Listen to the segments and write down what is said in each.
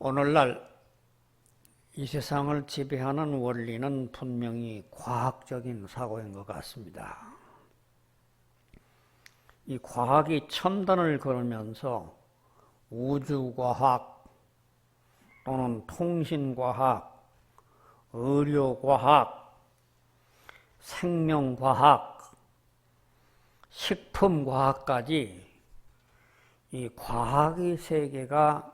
오늘날 이 세상을 지배하는 원리는 분명히 과학적인 사고인 것 같습니다. 이 과학이 첨단을 걸으면서 우주과학 또는 통신과학, 의료과학, 생명과학, 식품과학까지 이 과학의 세계가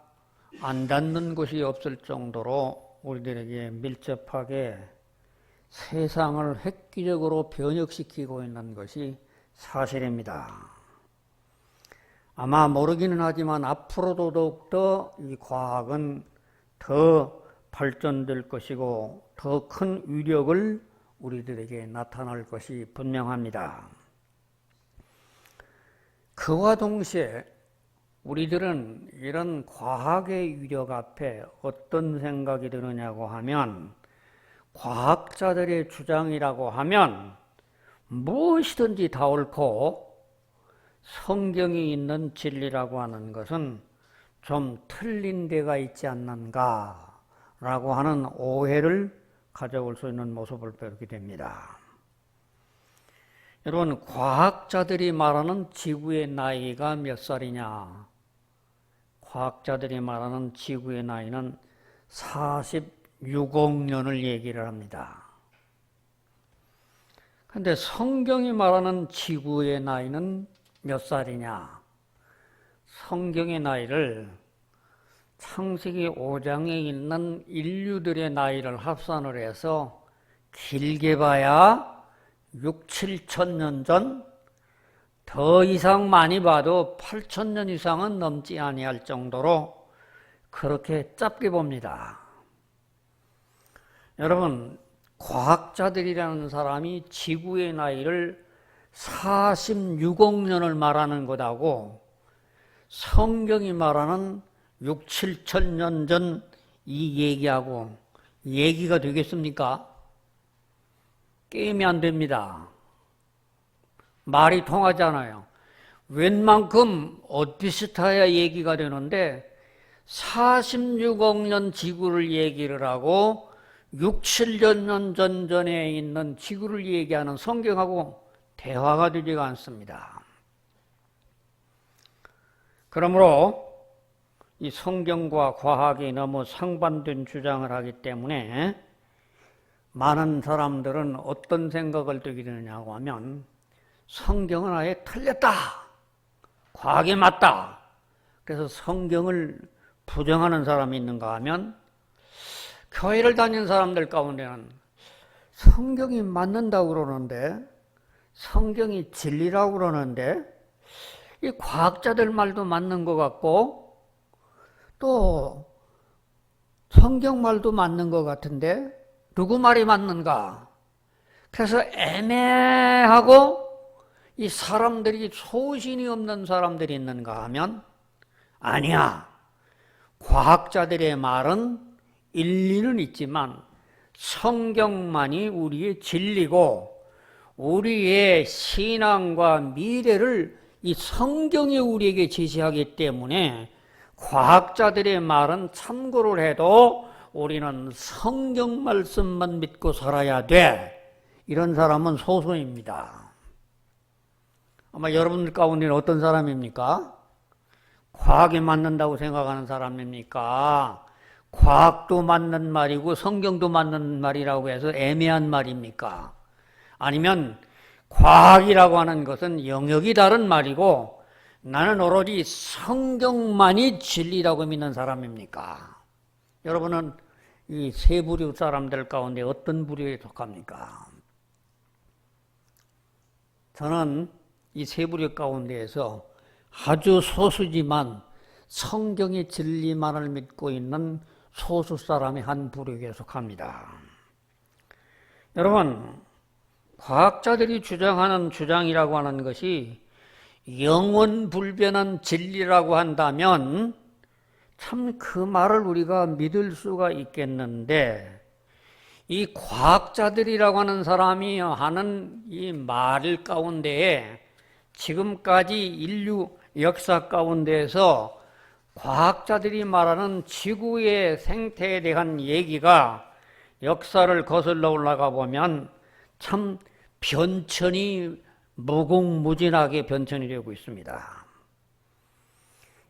안 닿는 곳이 없을 정도로 우리들에게 밀접하게 세상을 획기적으로 변혁시키고 있는 것이 사실입니다. 아마 모르기는 하지만 앞으로도 더욱더 이 과학은 더 발전될 것이고 더 큰 위력을 우리들에게 나타날 것이 분명합니다. 그와 동시에 우리들은 이런 과학의 위력 앞에 어떤 생각이 드느냐고 하면, 과학자들의 주장이라고 하면 무엇이든지 다 옳고 성경이 있는 진리라고 하는 것은 좀 틀린 데가 있지 않는가라고 하는 오해를 가져올 수 있는 모습을 보게 됩니다. 여러분, 과학자들이 말하는 지구의 나이가 몇 살이냐? 과학자들이 말하는 지구의 나이는 46억 년을 얘기를 합니다. 그런데 성경이 말하는 지구의 나이는 몇 살이냐? 성경의 나이를 창세기 5장에 있는 인류들의 나이를 합산을 해서 길게 봐야 6, 7천 년 전, 더 이상 많이 봐도 8천 년 이상은 넘지 아니할 정도로 그렇게 짧게 봅니다. 여러분, 과학자들이라는 사람이 지구의 나이를 46억 년을 말하는 것하고 성경이 말하는 6, 7천 년 전 이 얘기하고 얘기가 되겠습니까? 게임이 안 됩니다. 말이 통하잖아요. 웬만큼 엇비슷해야 얘기가 되는데 46억 년 지구를 얘기를 하고 6, 7년 전에 있는 지구를 얘기하는 성경하고 대화가 되지가 않습니다. 그러므로 이 성경과 과학이 너무 상반된 주장을 하기 때문에 많은 사람들은 어떤 생각을 들게 되느냐고 하면, 성경은 아예 틀렸다, 과학이 맞다, 그래서 성경을 부정하는 사람이 있는가 하면, 교회를 다니는 사람들 가운데는 성경이 맞는다고 그러는데, 성경이 진리라고 그러는데, 이 과학자들 말도 맞는 것 같고 또 성경 말도 맞는 것 같은데 누구 말이 맞는가? 그래서 애매하고 이 사람들이 소신이 없는 사람들이 있는가 하면, 아니야, 과학자들의 말은 일리는 있지만 성경만이 우리의 진리고 우리의 신앙과 미래를 이 성경이 우리에게 제시하기 때문에 과학자들의 말은 참고를 해도 우리는 성경 말씀만 믿고 살아야 돼, 이런 사람은 소수입니다. 아마 여러분들 가운데는 어떤 사람입니까? 과학이 맞는다고 생각하는 사람입니까? 과학도 맞는 말이고 성경도 맞는 말이라고 해서 애매한 말입니까? 아니면 과학이라고 하는 것은 영역이 다른 말이고 나는 오로지 성경만이 진리라고 믿는 사람입니까? 여러분은 이 세 부류 사람들 가운데 어떤 부류에 속합니까? 저는 이 세 부류 가운데에서 아주 소수지만 성경의 진리만을 믿고 있는 소수 사람의 한 부류에 속합니다. 여러분, 과학자들이 주장하는 주장이라고 하는 것이 영원불변한 진리라고 한다면 참 그 말을 우리가 믿을 수가 있겠는데, 이 과학자들이라고 하는 사람이 하는 이 말 가운데에 지금까지 인류 역사 가운데에서 과학자들이 말하는 지구의 생태에 대한 얘기가 역사를 거슬러 올라가 보면 참 변천이 무궁무진하게 변천이 되고 있습니다.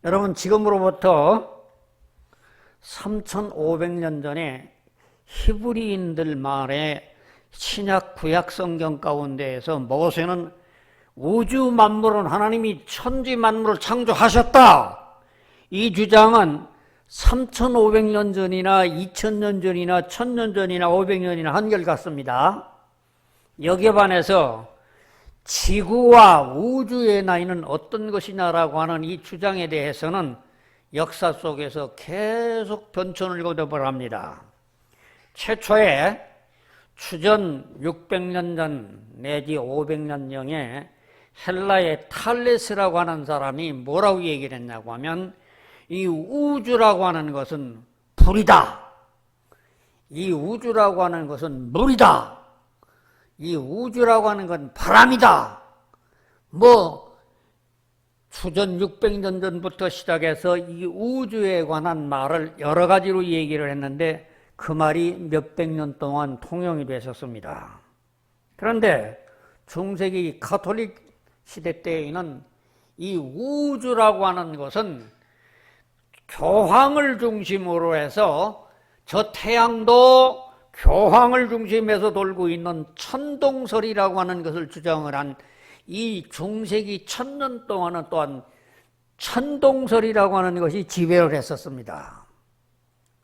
여러분, 지금으로부터 3,500년 전에 히브리인들 말의 신약 구약 성경 가운데에서 모세는 우주 만물은 하나님이 천지 만물을 창조하셨다. 이 주장은 3,500년 전이나 2,000년 전이나 1,000년 전이나 500년이나 한결같습니다. 여기에 반해서 지구와 우주의 나이는 어떤 것이냐라고 하는 이 주장에 대해서는 역사 속에서 계속 변천을 거듭합니다. 최초에 주전 600년 전 내지 500년경에 헬라의 탈레스라고 하는 사람이 뭐라고 얘기를 했냐고 하면 이 우주라고 하는 것은 불이다. 이 우주라고 하는 것은 물이다. 이 우주라고 하는 건 바람이다. 주전 600년 전부터 시작해서 이 우주에 관한 말을 여러 가지로 얘기를 했는데 그 말이 몇백 년 동안 통용이 됐었습니다. 그런데 중세기 가톨릭 시대 때에는 이 우주라고 하는 것은 교황을 중심으로 해서 저 태양도 교황을 중심해서 돌고 있는 천동설이라고 하는 것을 주장을 한 이 중세기 1000년 동안은 또한 천동설이라고 하는 것이 지배를 했었습니다.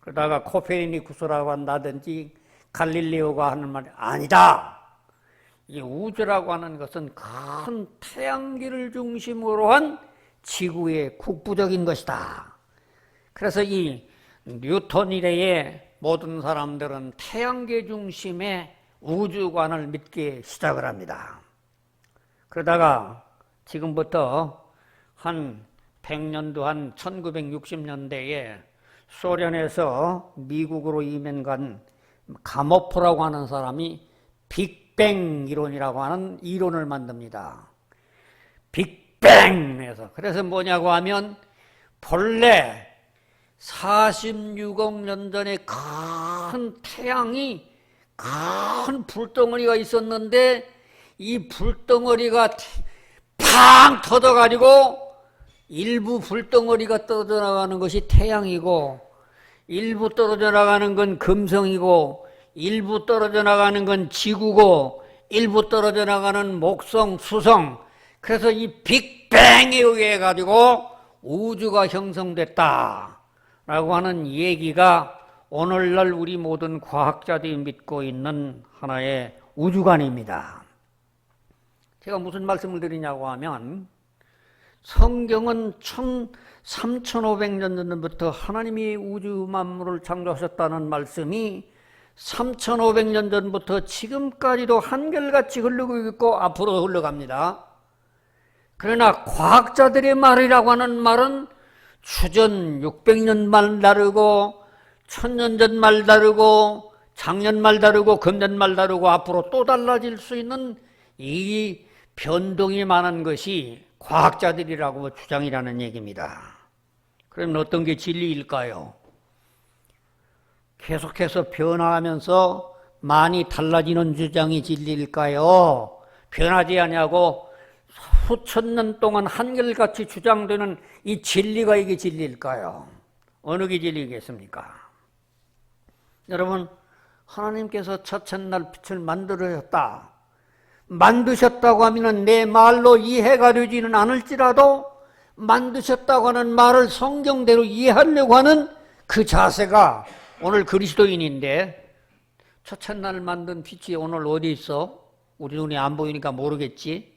그러다가 코페르니쿠스라고 한다든지 갈릴레오가 하는 말이 아니다. 이 우주라고 하는 것은 큰 태양계를 중심으로 한 지구의 국부적인 것이다. 그래서 이 뉴턴 이래의 모든 사람들은 태양계 중심의 우주관을 믿기 시작을 합니다. 그러다가 지금부터 한 100년도 한 1960년대에 소련에서 미국으로 이민 간 가모프라고 하는 사람이 빅뱅 이론이라고 하는 이론을 만듭니다. 빅뱅에서. 그래서 뭐냐고 하면 본래 46억 년 전에 큰 태양이 큰 불덩어리가 있었는데 이 불덩어리가 팡 터져가지고 일부 불덩어리가 떨어져 나가는 것이 태양이고 일부 떨어져 나가는 건 금성이고 일부 떨어져 나가는 건 지구고 일부 떨어져 나가는 목성, 수성. 그래서 이 빅뱅에 의해 가지고 우주가 형성됐다 라고 하는 얘기가 오늘날 우리 모든 과학자들이 믿고 있는 하나의 우주관입니다. 제가 무슨 말씀을 드리냐고 하면 성경은 3,500년 전부터 하나님이 우주 만물을 창조하셨다는 말씀이 3,500년 전부터 지금까지도 한결같이 흐르고 있고 앞으로 흘러갑니다. 그러나 과학자들의 말이라고 하는 말은 주전 600년 말 다르고 1000년 전 말 다르고 작년 말 다르고 금년 말 다르고 앞으로 또 달라질 수 있는 이 변동이 많은 것이 과학자들이라고 주장이라는 얘기입니다. 그러면 어떤 게 진리일까요? 계속해서 변화하면서 많이 달라지는 주장이 진리일까요? 변하지 아니하고 수천 년 동안 한결같이 주장되는 이 진리가 이게 진리일까요? 어느 게 진리겠습니까? 여러분, 하나님께서 첫째 날 빛을 만들으셨다. 만드셨다고 하면 내 말로 이해가 되지는 않을지라도 만드셨다고 하는 말을 성경대로 이해하려고 하는 그 자세가 오늘 그리스도인인데 첫째 날 만든 빛이 오늘 어디 있어? 우리 눈에 안 보이니까 모르겠지?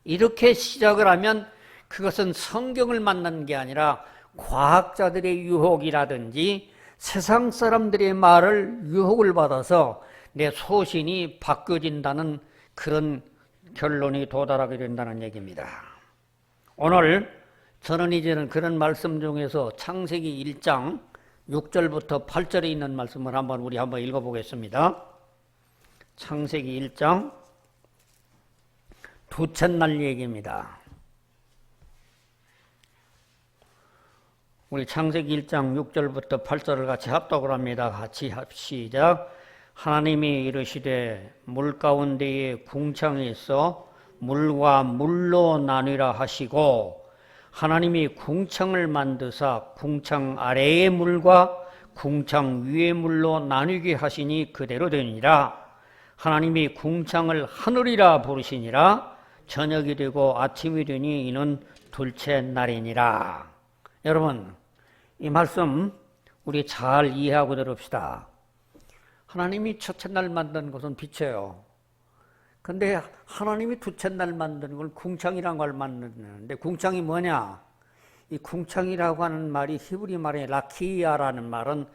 이렇게 시작을 하면 그것은 성경을 만난 게 아니라 과학자들의 유혹이라든지 세상 사람들의 말을 유혹을 받아서 내 소신이 바뀌어진다는 그런 결론이 도달하게 된다는 얘기입니다. 오늘 저는 이제는 그런 말씀 중에서 창세기 1장 6절부터 8절에 있는 말씀을 우리 한번 읽어보겠습니다. 창세기 1장 두째 날 얘기입니다. 우리 창세기 1장 6절부터 8절을 같이 합독을 합니다. 같이 시작. 하나님이 이르시되 물 가운데에 궁창이 있어 물과 물로 나뉘라 하시고 하나님이 궁창을 만드사 궁창 아래의 물과 궁창 위의 물로 나뉘게 하시니 그대로 되니라. 하나님이 궁창을 하늘이라 부르시니라. 저녁이 되고 아침이 되니 이는 둘째 날이니라. 여러분, 이 말씀 우리 잘 이해하고 들읍시다. 하나님이 첫째 날 만든 것은 빛이에요. 근데 하나님이 둘째 날 만든 걸 궁창이라는 걸 만드는데, 궁창이 뭐냐? 이 궁창이라고 하는 말이 히브리 말의 라키야라는 말은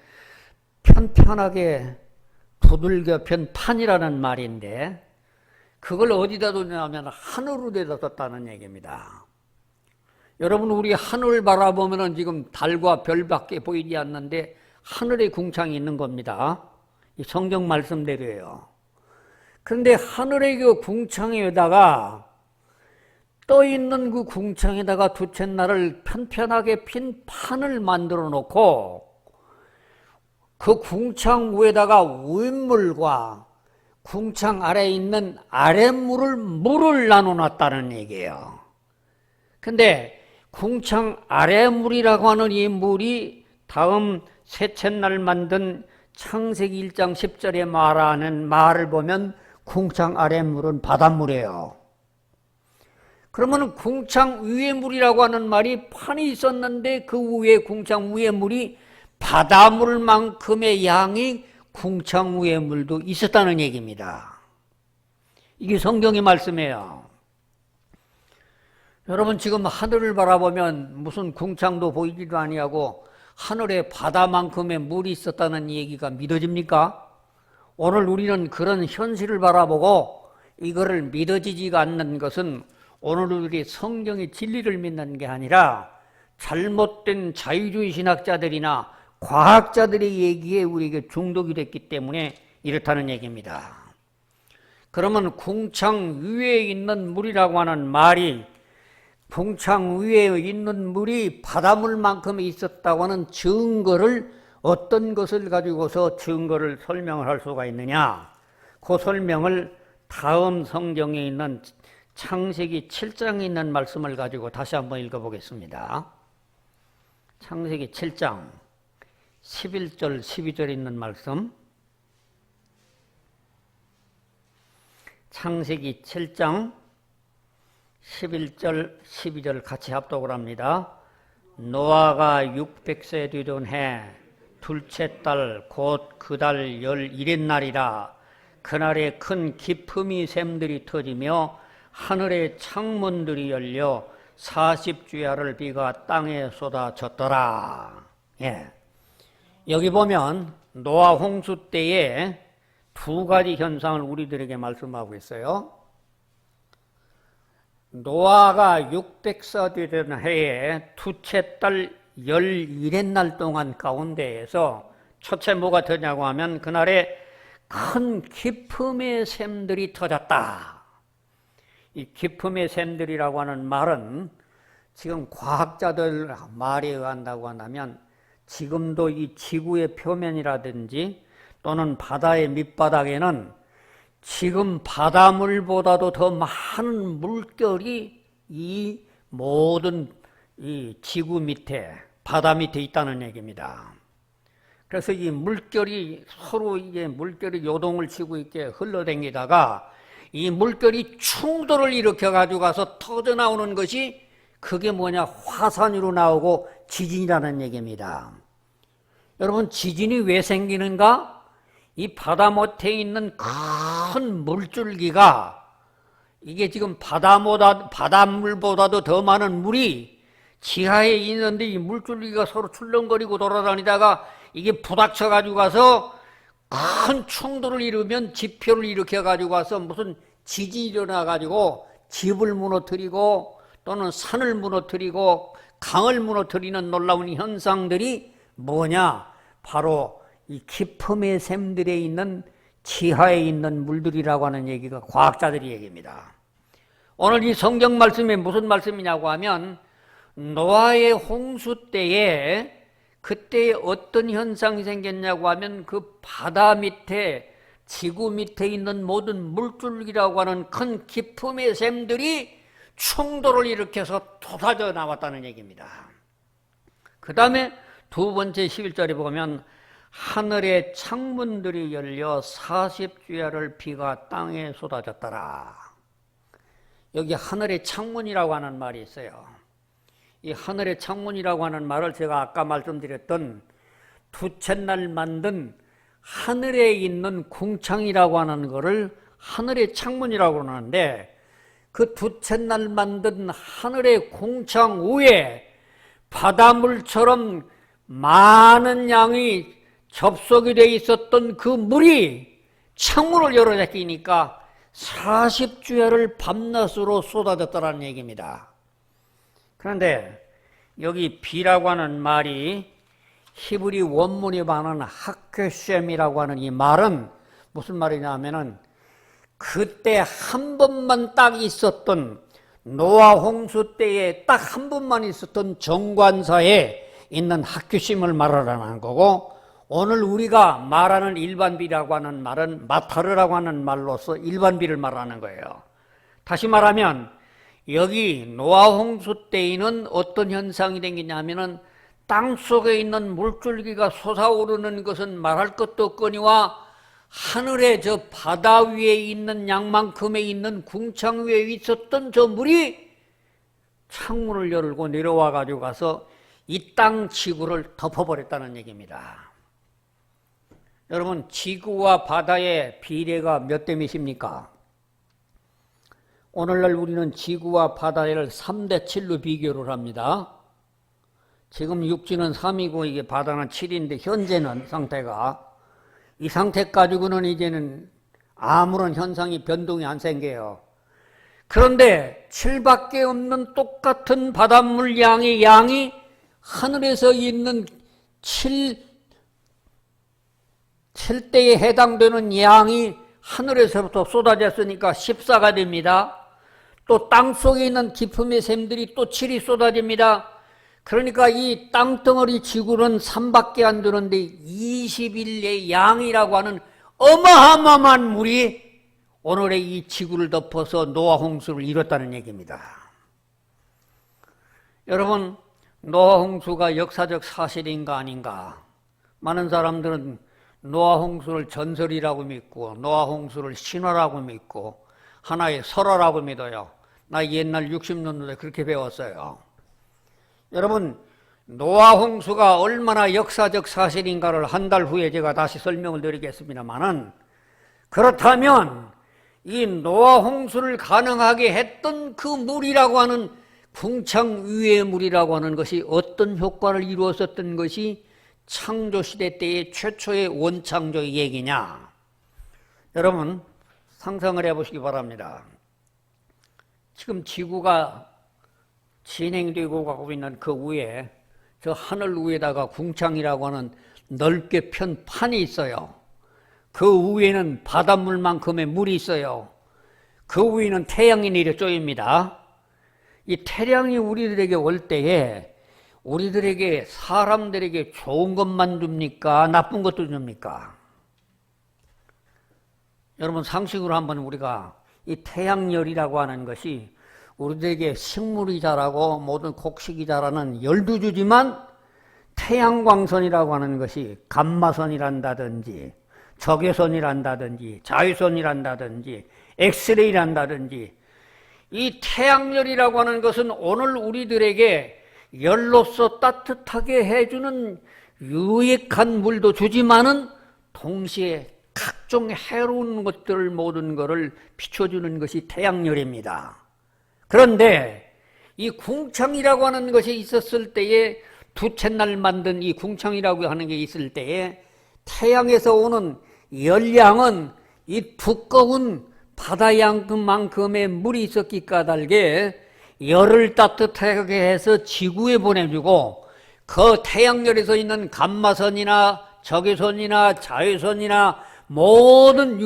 편편하게 두들겨 편 판이라는 말인데, 그걸 어디다 두냐면 하늘로 대다 뒀다는 얘기입니다. 여러분, 우리 하늘을 바라보면 지금 달과 별밖에 보이지 않는데 하늘에 궁창이 있는 겁니다. 이 성경 말씀대로예요. 그런데 하늘의 그 궁창에다가 떠 있는 그 궁창에다가 둘째 날을 편편하게 핀 판을 만들어 놓고 그 궁창 위에다가 윗물과 궁창 아래에 있는 물을 나눠 놨다는 얘기예요. 근데 궁창 아래 물이라고 하는 이 물이 다음 셋째 날 만든 창세기 1장 10절에 말하는 말을 보면 궁창 아래 물은 바닷물이에요. 그러면 궁창 위의 물이라고 하는 말이 판이 있었는데 그 위에 궁창 위의 물이 바닷물만큼의 양이 궁창 위의 물도 있었다는 얘기입니다. 이게 성경의 말씀이에요. 여러분, 지금 하늘을 바라보면 무슨 궁창도 보이지도 아니하고 하늘에 바다만큼의 물이 있었다는 얘기가 믿어집니까? 오늘 우리는 그런 현실을 바라보고 이거를 믿어지지가 않는 것은 오늘 우리 성경의 진리를 믿는 게 아니라 잘못된 자유주의 신학자들이나 과학자들의 얘기에 우리에게 중독이 됐기 때문에 이렇다는 얘기입니다. 그러면 궁창 위에 있는 물이라고 하는 말이 궁창 위에 있는 물이 바닷물만큼 있었다고 하는 증거를 어떤 것을 가지고서 증거를 설명을 할 수가 있느냐? 그 설명을 다음 성경에 있는 창세기 7장에 있는 말씀을 가지고 다시 한번 읽어보겠습니다. 창세기 7장 11절 12절에 있는 말씀, 창세기 7장 11절 12절 같이 합독을 합니다. 노아가 600세 되던 해 둘째 달 곧 그 달 11의 날이라. 그날에 큰 기품이 샘들이 터지며 하늘의 창문들이 열려 40주야를 비가 땅에 쏟아졌더라. 예. 여기 보면 노아 홍수 때에 두 가지 현상을 우리들에게 말씀하고 있어요. 노아가 600세 되던 해에 둘째 달 11의 날 동안 가운데에서 첫째 뭐가 터냐고 하면 그날에 큰 기품의 샘들이 터졌다. 이 기품의 샘들이라고 하는 말은 지금 과학자들 말에 의한다고 한다면 지금도 이 지구의 표면이라든지 또는 바다의 밑바닥에는 지금 바닷물보다도 더 많은 물결이 이 모든 이 지구 밑에 바다 밑에 있다는 얘기입니다. 그래서 이 물결이 서로 이게 물결이 요동을 치고 있게 흘러다니다가 이 물결이 충돌을 일으켜 가지고 가서 터져 나오는 것이 그게 뭐냐? 화산으로 나오고 지진이라는 얘기입니다. 여러분, 지진이 왜 생기는가? 이 바다 못에 있는 큰 물줄기가 이게 지금 바닷물보다도 더 많은 물이 지하에 있는데 이 물줄기가 서로 출렁거리고 돌아다니다가 이게 부닥쳐 가지고 가서 큰 충돌을 이루면 지표를 일으켜 가지고 가서 무슨 지진이 일어나 가지고 집을 무너뜨리고 또는 산을 무너뜨리고 강을 무너뜨리는 놀라운 현상들이 뭐냐? 바로 이 기품의 샘들에 있는 지하에 있는 물들이라고 하는 얘기가 과학자들의 얘기입니다. 오늘 이 성경 말씀이 무슨 말씀이냐고 하면 노아의 홍수 때에 그때 어떤 현상이 생겼냐고 하면 그 바다 밑에 지구 밑에 있는 모든 물줄기라고 하는 큰 기품의 샘들이 충돌을 일으켜서 쏟아져 나왔다는 얘기입니다. 그 다음에 두 번째 11절에 보면 하늘의 창문들이 열려 40주야를 비가 땅에 쏟아졌더라. 여기 하늘의 창문이라고 하는 말이 있어요. 이 하늘의 창문이라고 하는 말을 제가 아까 말씀드렸던 두쳇날 만든 하늘에 있는 궁창이라고 하는 것을 하늘의 창문이라고 하는데, 그 두쳇날 만든 하늘의 궁창 위에 바닷물처럼 많은 양이 접속이 되어 있었던 그 물이 창문을 열어 제끼니까 40주야를 밤낮으로 쏟아졌다는 얘기입니다. 그런데 여기 비라고 하는 말이 히브리 원문에 반하는 하케셈이라고 하는 이 말은 무슨 말이냐 하면은 그때 한 번만 딱 있었던 노아 홍수 때에 딱 한 번만 있었던 정관사에 있는 하케셈을 말하라는 거고, 오늘 우리가 말하는 일반비라고 하는 말은 마타르라고 하는 말로서 일반비를 말하는 거예요. 다시 말하면 여기 노아 홍수 때에는 어떤 현상이 생기냐면은 땅 속에 있는 물줄기가 솟아오르는 것은 말할 것도 없거니와 하늘의 저 바다 위에 있는 양만큼에 있는 궁창 위에 있었던 저 물이 창문을 열고 내려와 가지고 가서 이 땅 지구를 덮어버렸다는 얘기입니다. 여러분, 지구와 바다의 비례가 몇 대 몇입니까? 오늘날 우리는 지구와 바다를 3대 7로 비교를 합니다. 지금 육지는 3이고 이게 바다는 7인데 현재는 상태가 이 상태 가지고는 이제는 아무런 현상이 변동이 안 생겨요. 그런데 7밖에 없는 똑같은 바닷물 양이 하늘에서 있는 7대에 해당되는 양이 하늘에서부터 쏟아졌으니까 14가 됩니다. 또 땅속에 있는 기품의 샘들이 또 7이 쏟아집니다. 그러니까 이 땅덩어리 지구는 3밖에 안 되는데 21의 양이라고 하는 어마어마한 물이 오늘의 이 지구를 덮어서 노아 홍수를 이뤘다는 얘기입니다. 여러분, 노아 홍수가 역사적 사실인가 아닌가? 많은 사람들은 노아 홍수를 전설이라고 믿고 노아 홍수를 신화라고 믿고 하나의 설화라고 믿어요. 나 옛날 60년도에 그렇게 배웠어요. 여러분, 노아 홍수가 얼마나 역사적 사실인가를 한 달 후에 제가 다시 설명을 드리겠습니다만은, 그렇다면 이 노아 홍수를 가능하게 했던 그 물이라고 하는 궁창 위의 물이라고 하는 것이 어떤 효과를 이루었었던 것이 창조시대 때의 최초의 원창조의 얘기냐? 여러분, 상상을 해보시기 바랍니다. 지금 지구가 진행되고 가고 있는 그 위에, 저 하늘 위에다가 궁창이라고 하는 넓게 편 판이 있어요. 그 위에는 바닷물만큼의 물이 있어요. 그 위에는 태양이 내려 쪼입니다. 이 태양이 우리들에게 올 때에 우리들에게, 사람들에게 좋은 것만 줍니까? 나쁜 것도 줍니까? 여러분, 상식으로 한번 우리가 이 태양열이라고 하는 것이 우리들에게 식물이 자라고 모든 곡식이 자라는 열도 주지만, 태양광선이라고 하는 것이 감마선이란다든지 적외선이란다든지 자외선이란다든지 엑스레이란다든지, 이 태양열이라고 하는 것은 오늘 우리들에게 열로서 따뜻하게 해주는 유익한 물도 주지만은 동시에 각종 해로운 것들, 모든 것을 비춰주는 것이 태양열입니다. 그런데 이 궁창이라고 하는 것이 있었을 때에, 두쳇날 만든 이 궁창이라고 하는 게 있을 때에 태양에서 오는 열량은 이 두꺼운 바다양만큼의 물이 있었기 까닭에 열을 따뜻하게 해서 지구에 보내주고, 그 태양열에서 있는 감마선이나 적외선이나 자외선이나 모든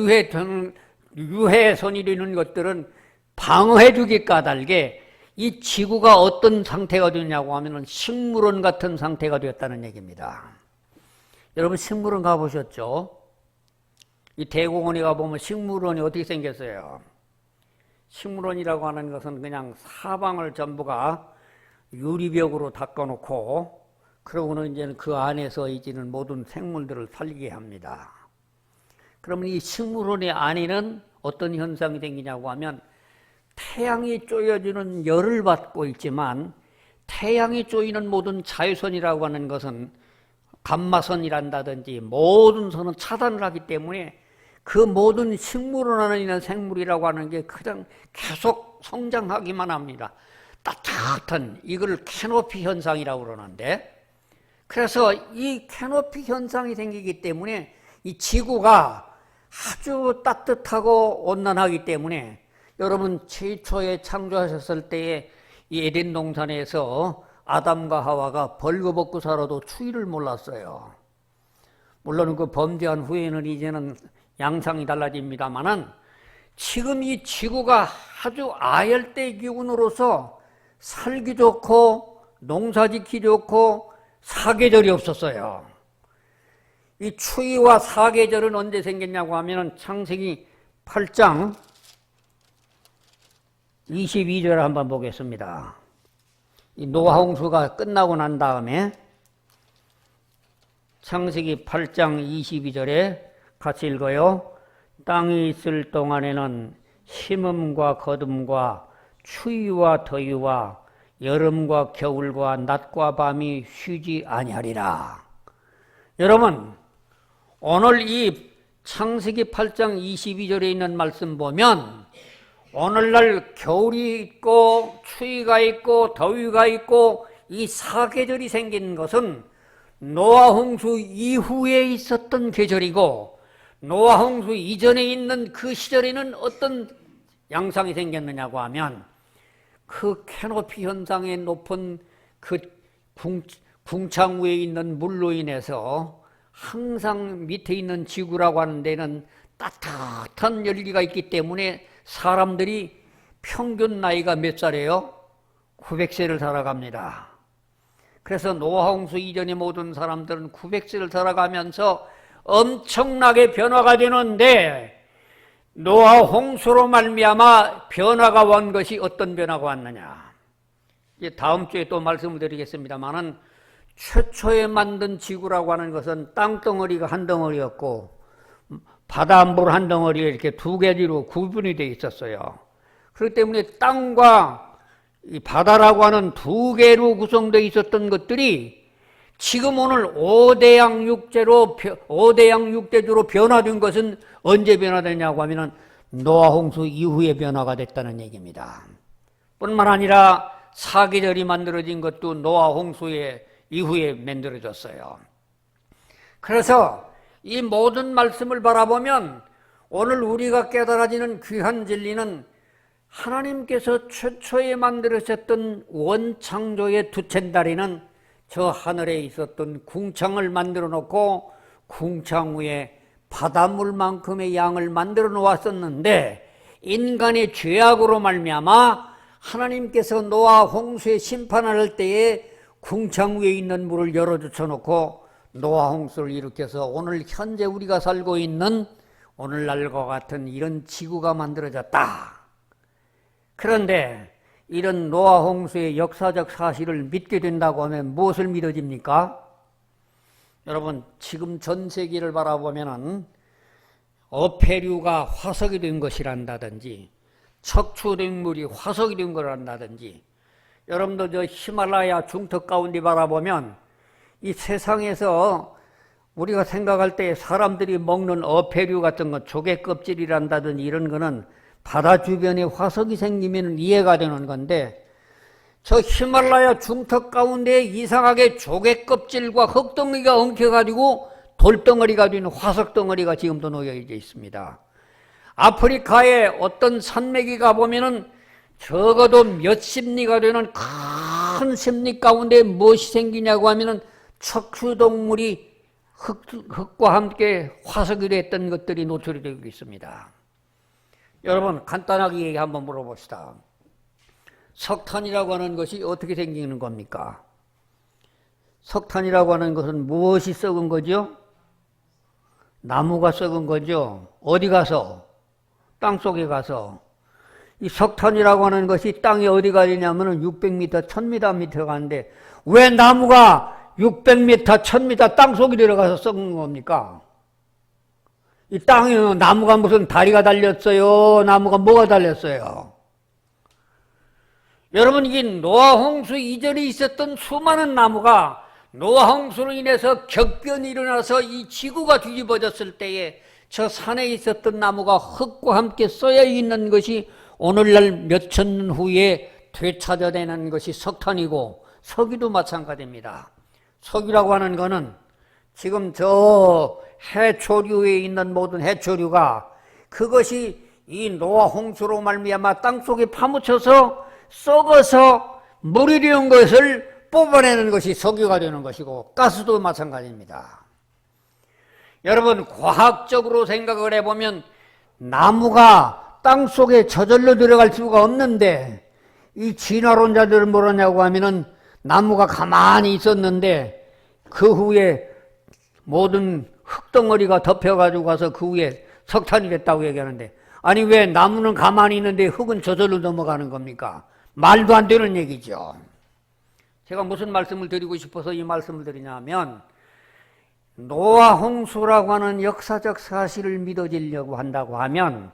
유해선이 되는 것들은 방어해주기 까닭에 이 지구가 어떤 상태가 되냐고 하면은 식물원 같은 상태가 되었다는 얘기입니다. 여러분 식물원 가보셨죠? 이 대공원에 가보면 식물원이 어떻게 생겼어요? 식물원이라고 하는 것은 그냥 사방을 전부가 유리벽으로 닦아놓고 그러고는 이제는 그 안에서 이제는 모든 생물들을 살게 합니다. 그러면 이 식물원의 안에는 어떤 현상이 생기냐고 하면 태양이 쪼여주는 열을 받고 있지만 태양이 쪼이는 모든 자외선이라고 하는 것은 감마선이란다든지 모든 선은 차단을 하기 때문에 그 모든 식물원 안에 있는 생물이라고 하는 게 그냥 계속 성장하기만 합니다. 따뜻한 이걸 캐노피 현상이라고 그러는데 그래서 이 캐노피 현상이 생기기 때문에 이 지구가 아주 따뜻하고 온난하기 때문에 여러분 최초에 창조하셨을 때에 이 에덴 동산에서 아담과 하와가 벌거벗고 살아도 추위를 몰랐어요. 물론 그 범죄한 후에는 이제는 양상이 달라집니다만은 지금 이 지구가 아주 아열대 기운으로서 살기 좋고 농사짓기 좋고 사계절이 없었어요. 이 추위와 사계절은 언제 생겼냐고 하면 창세기 8장 22절을 한번 보겠습니다. 이 노아 홍수가 끝나고 난 다음에 창세기 8장 22절에 같이 읽어요. 땅이 있을 동안에는 심음과 거둠과 추위와 더위와 여름과 겨울과 낮과 밤이 쉬지 아니하리라. 여러분 오늘 이 창세기 8장 22절에 있는 말씀 보면 오늘날 겨울이 있고 추위가 있고 더위가 있고 이 사계절이 생긴 것은 노아 홍수 이후에 있었던 계절이고 노아 홍수 이전에 있는 그 시절에는 어떤 양상이 생겼느냐고 하면 그 캐노피 현상의 높은 그 궁창 위에 있는 물로 인해서 항상 밑에 있는 지구라고 하는 데는 따뜻한 열기가 있기 때문에 사람들이 평균 나이가 몇 살이에요? 900세를 살아갑니다. 그래서 노아 홍수 이전의 모든 사람들은 900세를 살아가면서 엄청나게 변화가 되는데 노아 홍수로 말미암아 변화가 온 것이 어떤 변화가 왔느냐. 이제 다음 주에 또 말씀을 드리겠습니다만은 최초에 만든 지구라고 하는 것은 땅덩어리가 한 덩어리였고 바닷물 한 덩어리에 이렇게 두 개로 구분이 되어 있었어요. 그렇기 때문에 땅과 이 바다라고 하는 두 개로 구성되어 있었던 것들이 지금 오늘 5대양 육대주로 변화된 것은 언제 변화되냐고 하면 노아 홍수 이후에 변화가 됐다는 얘기입니다. 뿐만 아니라 사계절이 만들어진 것도 노아 홍수의 이후에 만들어졌어요. 그래서 이 모든 말씀을 바라보면 오늘 우리가 깨달아지는 귀한 진리는 하나님께서 최초에 만들으셨던 원창조의 두챈다리는 저 하늘에 있었던 궁창을 만들어 놓고 궁창 위에 바닷물만큼의 양을 만들어 놓았었는데 인간의 죄악으로 말미암아 하나님께서 노아 홍수의 심판을 할 때에 궁창 위에 있는 물을 열어젖혀 놓고 노아 홍수를 일으켜서 오늘 현재 우리가 살고 있는 오늘날과 같은 이런 지구가 만들어졌다. 그런데 이런 노아 홍수의 역사적 사실을 믿게 된다고 하면 무엇을 믿어집니까? 여러분 지금 전 세계를 바라보면은 어패류가 화석이 된 것이란다든지 척추동물이 화석이 된 거란다든지 여러분도 저 히말라야 중턱 가운데 바라보면 이 세상에서 우리가 생각할 때 사람들이 먹는 어패류 같은 거 조개 껍질이란다든지 이런 거는 바다 주변에 화석이 생기면 이해가 되는 건데 저 히말라야 중턱 가운데 이상하게 조개 껍질과 흙덩어리가 엉켜가지고 돌덩어리가 되는 화석덩어리가 지금도 놓여 있습니다. 아프리카에 어떤 산맥이 가보면은 적어도 몇십 리가 되는 큰 샘리 가운데 무엇이 생기냐고 하면은 척추동물이 흙과 함께 화석이 됐던 것들이 노출이 되고 있습니다. 여러분 간단하게 얘기 한번 물어봅시다. 석탄이라고 하는 것이 어떻게 생기는 겁니까? 석탄이라고 하는 것은 무엇이 썩은 거죠? 나무가 썩은 거죠. 어디 가서? 땅속에 가서. 이 석탄이라고 하는 것이 땅에 어디 가냐면 600m, 1000m 밑에 가는데 왜 나무가 600m, 1000m 땅속에 들어가서 썩은 겁니까? 이 땅에 나무가 무슨 다리가 달렸어요? 나무가 뭐가 달렸어요? 여러분, 이게 노아 홍수 이전에 있었던 수많은 나무가 노아 홍수로 인해서 격변이 일어나서 이 지구가 뒤집어졌을 때에 저 산에 있었던 나무가 흙과 함께 쏘여 있는 것이 오늘날 몇천 년 후에 되찾아내는 것이 석탄이고 석유도 마찬가지입니다. 석유라고 하는 것은 지금 저 해초류에 있는 모든 해초류가 그것이 이 노아 홍수로 말미암아 땅속에 파묻혀서 썩어서 물이 되는 것을 뽑아내는 것이 석유가 되는 것이고 가스도 마찬가지입니다. 여러분, 과학적으로 생각을 해보면 나무가 땅속에 저절로 들어갈 수가 없는데 이 진화론자들은 뭐라냐고 하면은 나무가 가만히 있었는데 그 후에 모든 흙덩어리가 덮여가지고 가서 그 후에 석탄이 됐다고 얘기하는데, 아니 왜 나무는 가만히 있는데 흙은 저절로 넘어가는 겁니까? 말도 안 되는 얘기죠. 제가 무슨 말씀을 드리고 싶어서 이 말씀을 드리냐면, 노아 홍수라고 하는 역사적 사실을 믿어지려고 한다고 하면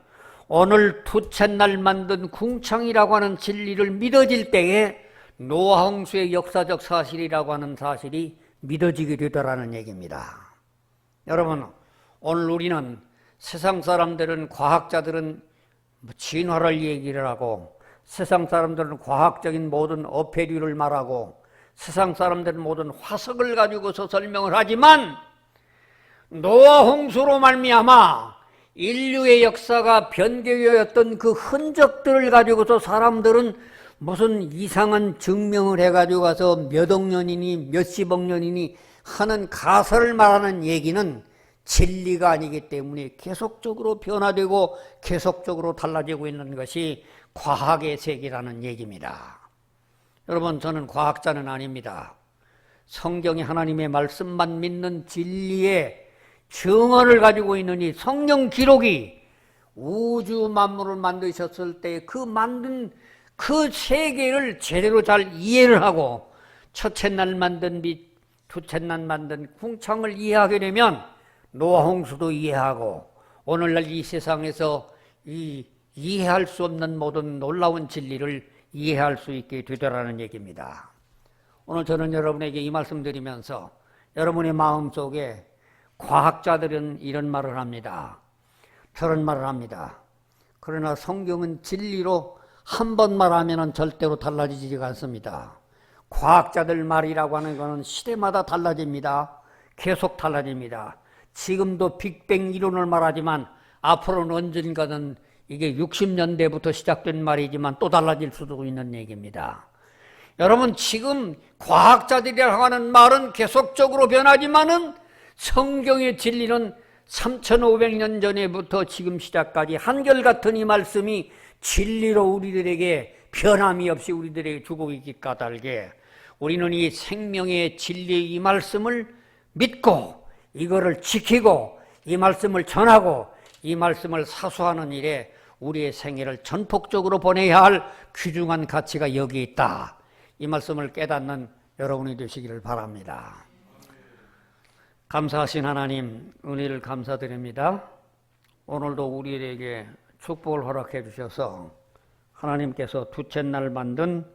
오늘 두째 날 만든 궁창이라고 하는 진리를 믿어질 때에 노아 홍수의 역사적 사실이라고 하는 사실이 믿어지게 되더라는 얘기입니다. 여러분, 오늘 우리는 세상 사람들은, 과학자들은 진화를 얘기를 하고, 세상 사람들은 과학적인 모든 어패류를 말하고, 세상 사람들은 모든 화석을 가지고서 설명을 하지만 노아 홍수로 말미암아 인류의 역사가 변개되었던 그 흔적들을 가지고서 사람들은 무슨 이상한 증명을 해가지고 가서 몇억 년이니 몇십억 년이니 하는 가설을 말하는 얘기는 진리가 아니기 때문에 계속적으로 변화되고 계속적으로 달라지고 있는 것이 과학의 세계라는 얘기입니다. 여러분, 저는 과학자는 아닙니다. 성경이 하나님의 말씀만 믿는 진리의 증언을 가지고 있는 이 성령 기록이 우주 만물을 만드셨을 때 그 만든 그 세계를 제대로 잘 이해를 하고 첫째 날 만든 빛, 두째 날 만든 궁창을 이해하게 되면 노아 홍수도 이해하고 오늘날 이 세상에서 이 이해할 수 없는 모든 놀라운 진리를 이해할 수 있게 되더라는 얘기입니다. 오늘 저는 여러분에게 이 말씀 드리면서 여러분의 마음속에 과학자들은 이런 말을 합니다. 저런 말을 합니다. 그러나 성경은 진리로 한 번 말하면 절대로 달라지지가 않습니다. 과학자들 말이라고 하는 것은 시대마다 달라집니다. 계속 달라집니다. 지금도 빅뱅 이론을 말하지만 앞으로는 언젠가는 이게 60년대부터 시작된 말이지만 또 달라질 수도 있는 얘기입니다. 여러분, 지금 과학자들이라고 하는 말은 계속적으로 변하지만은 성경의 진리는 3500년 전에부터 지금 시작까지 한결같은 이 말씀이 진리로 우리들에게 변함이 없이 우리들에게 주고 있기 까닭에 우리는 이 생명의 진리의 이 말씀을 믿고 이거를 지키고 이 말씀을 전하고 이 말씀을 사수하는 일에 우리의 생애를 전폭적으로 보내야 할 귀중한 가치가 여기 있다. 이 말씀을 깨닫는 여러분이 되시기를 바랍니다. 감사하신 하나님, 은혜를 감사드립니다. 오늘도 우리에게 축복을 허락해 주셔서 하나님께서 두째 날 만든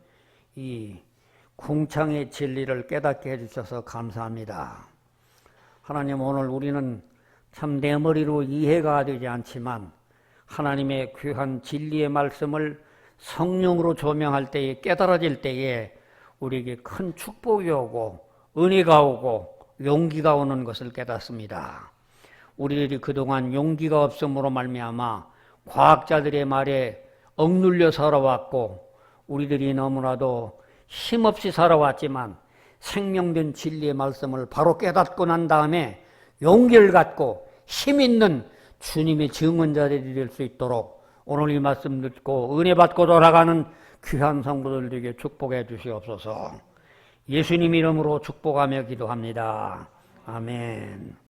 이 궁창의 진리를 깨닫게 해주셔서 감사합니다. 하나님, 오늘 우리는 참 내 머리로 이해가 되지 않지만 하나님의 귀한 진리의 말씀을 성령으로 조명할 때에, 깨달아질 때에 우리에게 큰 축복이 오고 은혜가 오고 용기가 오는 것을 깨닫습니다. 우리들이 그동안 용기가 없음으로 말미암아 과학자들의 말에 억눌려 살아왔고 우리들이 너무나도 힘없이 살아왔지만 생명된 진리의 말씀을 바로 깨닫고 난 다음에 용기를 갖고 힘있는 주님의 증언자들이 될 수 있도록 오늘 이 말씀 듣고 은혜 받고 돌아가는 귀한 성도들에게 축복해 주시옵소서. 예수님 이름으로 축복하며 기도합니다. 아멘.